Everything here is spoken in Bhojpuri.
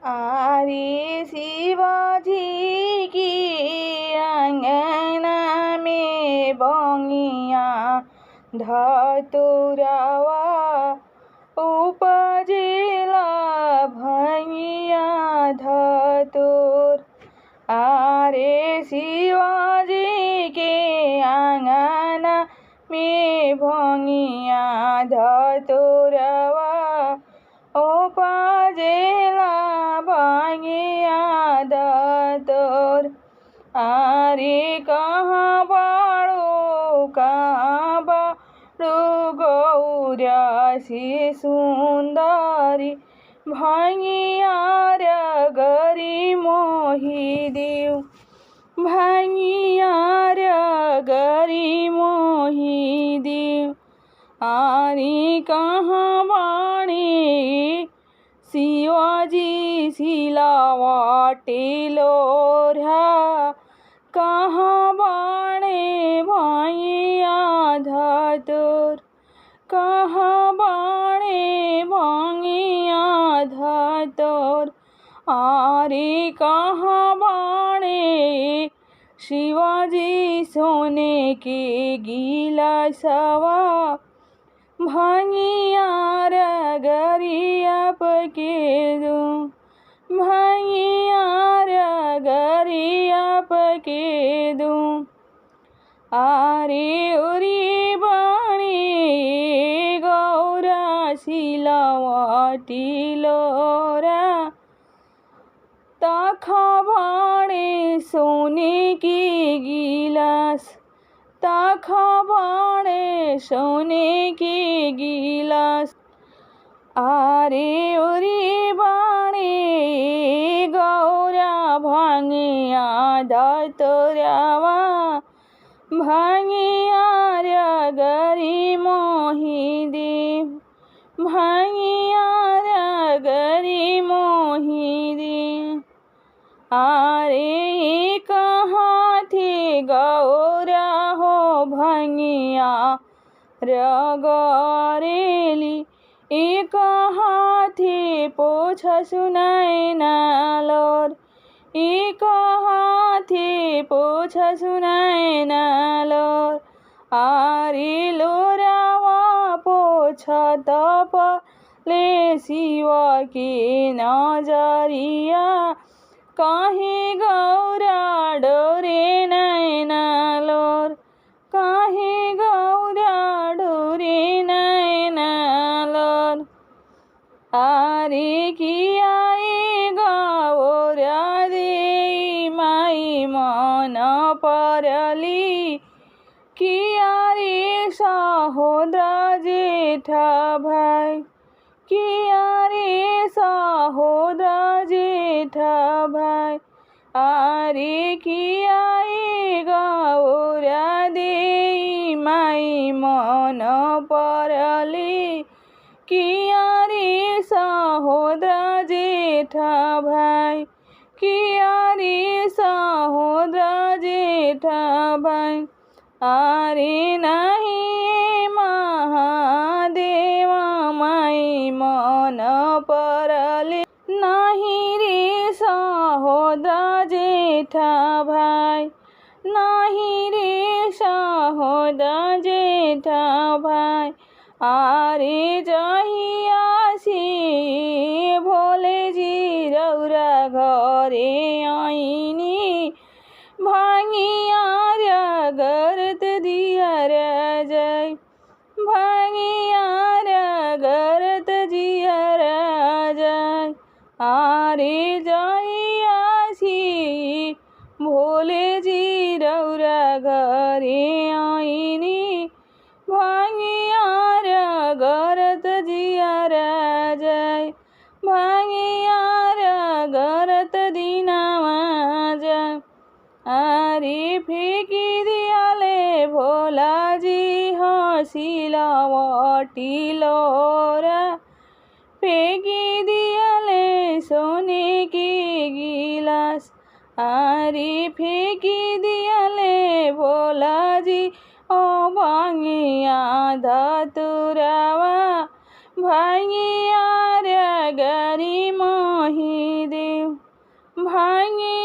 आरे शिवाजी की अंगना में बंगिया धतुरवा उपजेला भंगिया धतुर। आरे शिवाजी के अंगना में भंगिया धतुरवा उपजेला भंगिया धतुर। आरे कहाँ बाड़ो गौरा से सुंदरी भंगिया रगरी मोहि देव भंगिया रगरी मोहि देव। आरे कहाँ बाणे शिवाजी सिलावटे लोढ़ा कहाँ बाणे भंगिया धतुर कहाँ बाणे भंगिया धतुर। आरे कहाँ बाणे शिवाजी सोने के गिलासवा भंगिया रगरी आपके दूं भंगिया रगरी आपके दूं। आरे उरी बाणी गौरा सिलावटी लोरा ताखा बाणे सोने की गिलास ताखा बाणे सोने की गिलास। आरे उरी बाणे गौरा भंगिया धतुरवा भंगिया रगरी मोहि देव भंगिया रगरी मोहि देव। आरे कहाँ थे गौरा हो भंगिया रगरेली एक हाथे पोछ सुनाए नालोर एक हाथे पोछ सुनाए नालोर। आरे लोरावा पोछ तप ले शिवा के नजरिया काहे गौरा डोरे नैनालोर काहे गौरा डोरे नैनालोर। आरे किया गौरा दे माई मन परली किया रे सहोदरा जेठा भाई किया रे सहोदरा जेठा भाई। आरे किया गौरा दे माई मन परली किया रे सहोदरा जेठा भाई किया रे सहोदरा जेठा भाई। आरे नहीं महादेव माई मन परले नहीं रे सहोदरा जेठा भाई नहीं रे सहोदरा जेठा भाई। आरे जहिया से भोले जी रौरा घरे आईनी भंगिया रगरत दिया राजय भंगिया रगरत दिया राजय। आरे जहिया से भोले जी रौरा घरे आईनी भंगिया रगरत दिया राजय भंगिया रगरत दीनावा जय। आरे फेंकी दियाले भोला जी हसिलावटी लोरा फेंकी दियाले सोने के गिलास। आरे फेंकी दियाले भोला जी ओ भंगिया धतुरवा भंगिया रगरी मोहि देव। ভাঙে